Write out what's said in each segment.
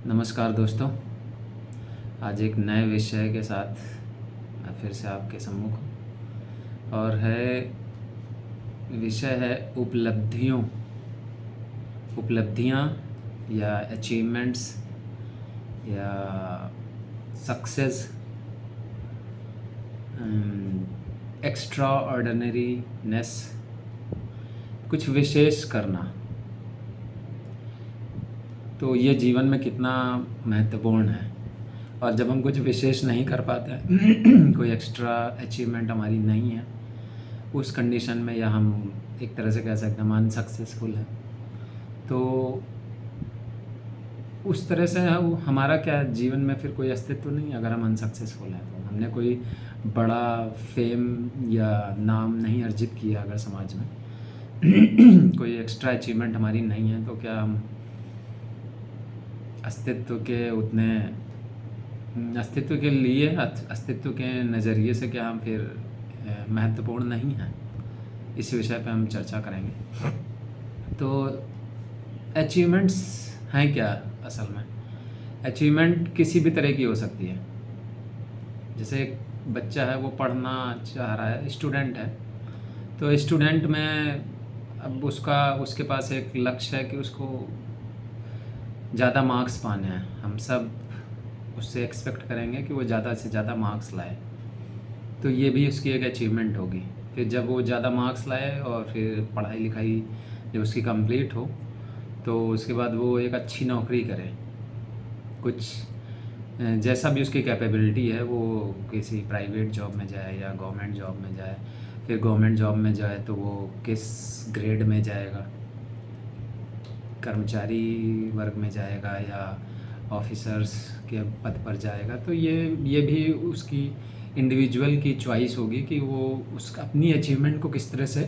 नमस्कार दोस्तों। आज एक नए विषय के साथ मैं फिर से आपके सम्मुख हूँ और विषय है उपलब्धियाँ या अचीवमेंट्स या सक्सेस, एक्स्ट्रा ऑर्डिनरीनेस, कुछ विशेष करना। तो ये जीवन में कितना महत्वपूर्ण है। और जब हम कुछ विशेष नहीं कर पाते हैं कोई एक्स्ट्रा अचीवमेंट हमारी नहीं है, उस कंडीशन में या हम एक तरह से कह सकते हैं हम अनसक्सेसफुल है, तो उस तरह से हमारा क्या जीवन में फिर कोई अस्तित्व नहीं है। अगर हम अनसक्सेसफुल हैं तो हमने कोई बड़ा फेम या नाम नहीं अर्जित किया, अगर समाज में कोई एक्स्ट्रा अचीवमेंट हमारी नहीं है, तो क्या हम अस्तित्व के नज़रिए से क्या हम फिर महत्वपूर्ण नहीं हैं? इस विषय पे हम चर्चा करेंगे। तो अचीवमेंट्स हैं क्या? असल में अचीवमेंट किसी भी तरह की हो सकती है। जैसे एक बच्चा है, वो पढ़ना चाह रहा है, स्टूडेंट है, तो स्टूडेंट में अब उसके पास एक लक्ष्य है कि उसको ज़्यादा मार्क्स पाने हैं। हम सब उससे एक्सपेक्ट करेंगे कि वो ज़्यादा से ज़्यादा मार्क्स लाए, तो ये भी उसकी एक अचीवमेंट होगी। फिर जब वो ज़्यादा मार्क्स लाए और फिर पढ़ाई लिखाई जब उसकी कंप्लीट हो, तो उसके बाद वो एक अच्छी नौकरी करे, कुछ जैसा भी उसकी कैपेबिलिटी है, वो किसी प्राइवेट जॉब में जाए या गवर्नमेंट जॉब में जाए। फिर गवर्नमेंट जॉब में जाए तो वो किस ग्रेड में जाएगा, कर्मचारी वर्ग में जाएगा या ऑफिसर्स के पद पर जाएगा। तो ये भी उसकी इंडिविजुअल की चॉइस होगी कि वो उसका अपनी अचीवमेंट को किस तरह से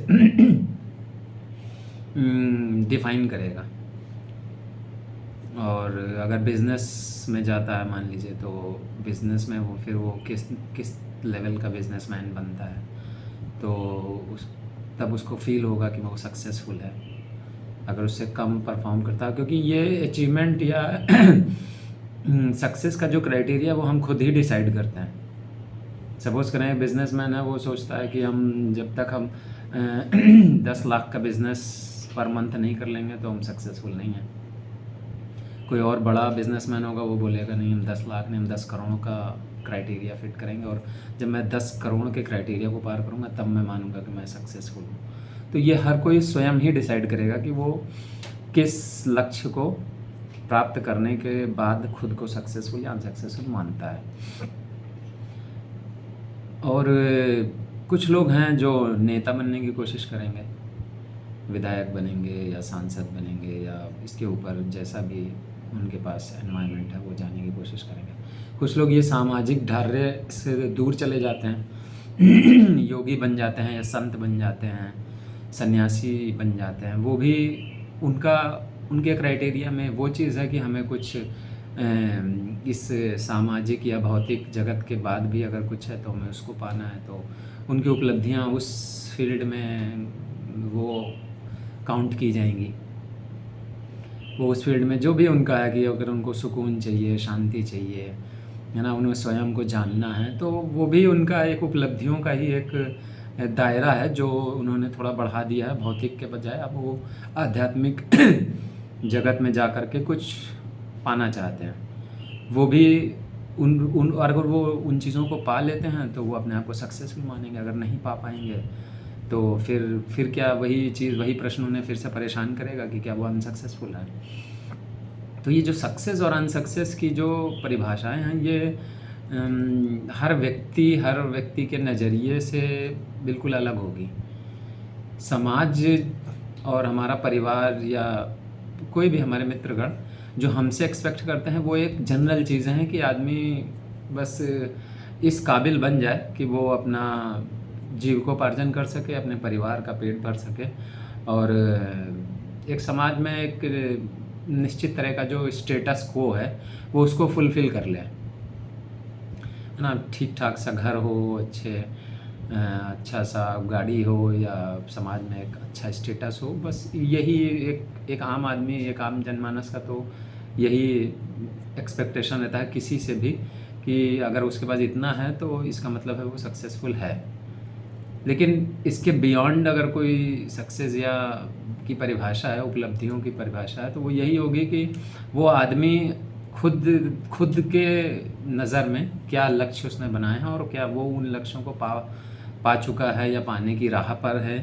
डिफ़ाइन करेगा। और अगर बिज़नेस में जाता है मान लीजिए, तो बिज़नेस में वो किस लेवल का बिज़नेसमैन बनता है, तो तब उसको फील होगा कि वो सक्सेसफुल है। अगर उससे कम परफॉर्म करता है, क्योंकि ये अचीवमेंट या सक्सेस का जो क्राइटेरिया वो हम खुद ही डिसाइड करते हैं। सपोज़ करें बिजनेसमैन है, वो सोचता है कि हम जब तक हम 10 लाख का बिज़नेस पर मंथ नहीं कर लेंगे तो हम सक्सेसफुल नहीं हैं। कोई और बड़ा बिजनेसमैन होगा, वो बोलेगा नहीं, हम 10 लाख नहीं, हम 10 करोड़ का क्राइटेरिया फिट करेंगे, और जब मैं 10 करोड़ के क्राइटेरिया को पार करूँगा तब मैं मानूंगा कि मैं सक्सेसफुल हूँ। तो ये हर कोई स्वयं ही डिसाइड करेगा कि वो किस लक्ष्य को प्राप्त करने के बाद खुद को सक्सेसफुल या अनसक्सेसफुल मानता है। और कुछ लोग हैं जो नेता बनने की कोशिश करेंगे, विधायक बनेंगे या सांसद बनेंगे, या इसके ऊपर जैसा भी उनके पास एनवायरनमेंट है वो जाने की कोशिश करेंगे। कुछ लोग ये सामाजिक ढर्रे से दूर चले जाते हैं योगी बन जाते हैं या संत बन जाते हैं, सन्यासी बन जाते हैं। वो भी उनके क्राइटेरिया में वो चीज़ है कि हमें कुछ इस सामाजिक या भौतिक जगत के बाद भी अगर कुछ है तो हमें उसको पाना है। तो उनकी उपलब्धियां उस फील्ड में वो काउंट की जाएंगी। वो उस फील्ड में जो भी उनका है कि अगर उनको सुकून चाहिए, शांति चाहिए, है ना, उन्हें स्वयं को जानना है, तो वो भी उनका एक उपलब्धियों का ही एक दायरा है जो उन्होंने थोड़ा बढ़ा दिया है भौतिक के बजाय। अब वो आध्यात्मिक जगत में जा कर के कुछ पाना चाहते हैं। वो भी अगर वो उन चीज़ों को पा लेते हैं तो वो अपने आप को सक्सेसफुल मानेंगे। अगर नहीं पा पाएंगे तो फिर क्या वही प्रश्न उन्हें फिर से परेशान करेगा कि क्या वो अनसक्सेसफुल है। तो ये जो सक्सेस और अनसक्सेस की जो परिभाषाएं हैं, ये हर व्यक्ति के नज़रिए से बिल्कुल अलग होगी। समाज और हमारा परिवार या कोई भी हमारे मित्रगण जो हमसे एक्सपेक्ट करते हैं, वो एक जनरल चीज़ें हैं कि आदमी बस इस काबिल बन जाए कि वो अपना जीविकोपार्जन कर सके, अपने परिवार का पेट भर सके, और एक समाज में एक निश्चित तरह का जो स्टेटस को है वो उसको फुलफ़िल कर ले, है ना। ठीक ठाक सा घर हो, अच्छा सा गाड़ी हो, या समाज में एक अच्छा स्टेटस हो, बस यही एक आम आदमी, एक आम जनमानस का तो यही एक्सपेक्टेशन रहता है किसी से भी कि अगर उसके पास इतना है तो इसका मतलब है वो सक्सेसफुल है। लेकिन इसके बियॉन्ड अगर कोई सक्सेस या की परिभाषा है, उपलब्धियों की परिभाषा है, तो वो यही होगी कि वो आदमी खुद खुद के नज़र में क्या लक्ष्य उसने बनाए हैं और क्या वो उन लक्ष्यों को पा चुका है या पाने की राह पर है,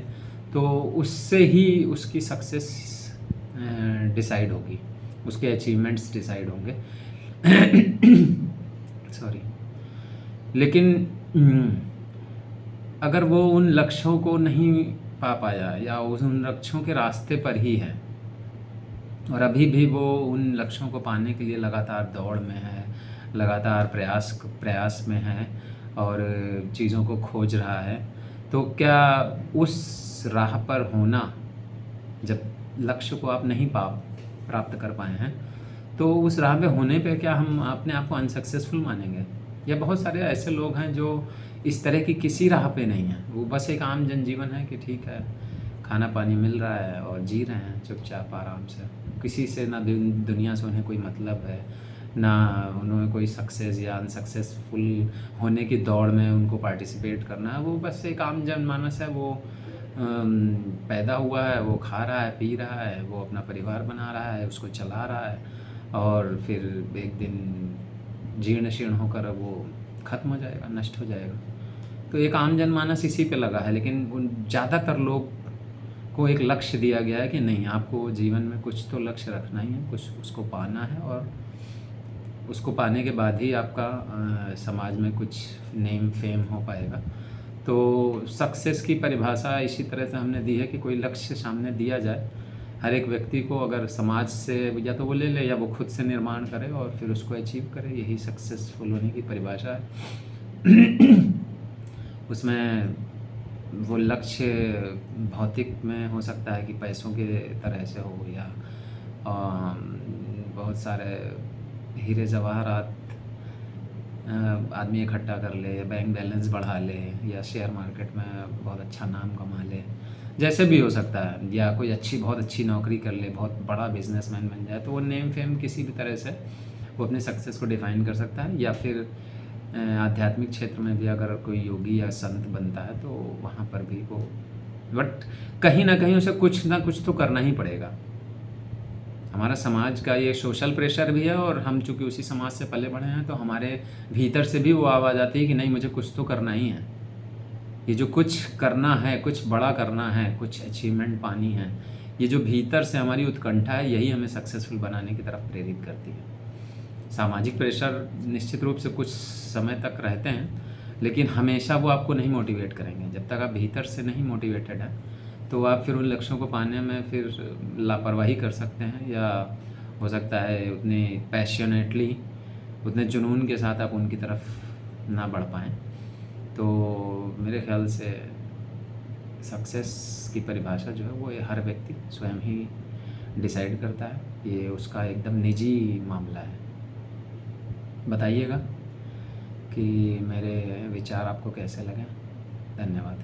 तो उससे ही उसकी सक्सेस डिसाइड होगी, उसके अचीवमेंट्स डिसाइड होंगे। सॉरी। लेकिन अगर वो उन लक्ष्यों को नहीं पा पाया या उन लक्ष्यों के रास्ते पर ही है और अभी भी वो उन लक्ष्यों को पाने के लिए लगातार दौड़ में है, लगातार प्रयास में है और चीज़ों को खोज रहा है, तो क्या उस राह पर होना, जब लक्ष्य को आप नहीं प्राप्त कर पाए हैं, तो उस राह पे होने पे क्या हम अपने आप को अनसक्सेसफुल मानेंगे? या बहुत सारे ऐसे लोग हैं जो इस तरह की किसी राह पे नहीं हैं, वो बस एक आम जनजीवन है कि ठीक है, खाना पानी मिल रहा है और जी रहे हैं चुपचाप आराम से, किसी से ना दुनिया से उन्हें कोई मतलब है, ना उन्हें कोई सक्सेस या अनसक्सेसफुल होने की दौड़ में उनको पार्टिसिपेट करना है। वो बस एक आम जनमानस है, वो पैदा हुआ है, वो खा रहा है, पी रहा है, वो अपना परिवार बना रहा है, उसको चला रहा है और फिर एक दिन जीर्ण शीर्ण होकर वो ख़त्म हो जाएगा, नष्ट हो जाएगा। तो एक आम जनमानस इसी पे लगा है, लेकिन उन ज़्यादातर लोग को एक लक्ष्य दिया गया है कि नहीं, आपको जीवन में कुछ तो लक्ष्य रखना ही है, कुछ उसको पाना है और उसको पाने के बाद ही आपका समाज में कुछ नेम फेम हो पाएगा। तो सक्सेस की परिभाषा इसी तरह से हमने दी है कि कोई लक्ष्य सामने दिया जाए, हर एक व्यक्ति को अगर समाज से या तो वो ले ले या वो खुद से निर्माण करे और फिर उसको अचीव करे, यही सक्सेसफुल होने की परिभाषा है। उसमें वो लक्ष्य भौतिक में हो सकता है कि पैसों के तरह से हो या बहुत सारे हीरे जवाहरात आदमी इकट्ठा कर ले, बैंक बैलेंस बढ़ा ले या शेयर मार्केट में बहुत अच्छा नाम कमा ले, जैसे भी हो सकता है, या कोई बहुत अच्छी नौकरी कर ले, बहुत बड़ा बिजनेसमैन बन जाए, तो वो नेम फेम किसी भी तरह से वो अपने सक्सेस को डिफ़ाइन कर सकता है। या फिर आध्यात्मिक क्षेत्र में भी अगर कोई योगी या संत बनता है तो वहाँ पर भी वो, बट कहीं ना कहीं उसे कुछ ना कुछ तो करना ही पड़ेगा। हमारा समाज का ये सोशल प्रेशर भी है और हम चूँकि उसी समाज से पले बढ़े हैं, तो हमारे भीतर से भी वो आवाज़ आती है कि नहीं, मुझे कुछ तो करना ही है, ये जो कुछ करना है, कुछ बड़ा करना है, कुछ अचीवमेंट पानी है, ये जो भीतर से हमारी उत्कंठा है, यही हमें सक्सेसफुल बनाने की तरफ प्रेरित करती है। सामाजिक प्रेशर निश्चित रूप से कुछ समय तक रहते हैं, लेकिन हमेशा वो आपको नहीं मोटिवेट करेंगे। जब तक आप भीतर से नहीं मोटिवेटेड हैं, तो आप फिर उन लक्ष्यों को पाने में फिर लापरवाही कर सकते हैं, या हो सकता है उतने पैशनेटली, उतने जुनून के साथ आप उनकी तरफ ना बढ़ पाएँ। तो मेरे ख़्याल से सक्सेस की परिभाषा जो है वो ये हर व्यक्ति स्वयं ही डिसाइड करता है, ये उसका एकदम निजी मामला है। बताइएगा कि मेरे विचार आपको कैसे लगे। धन्यवाद।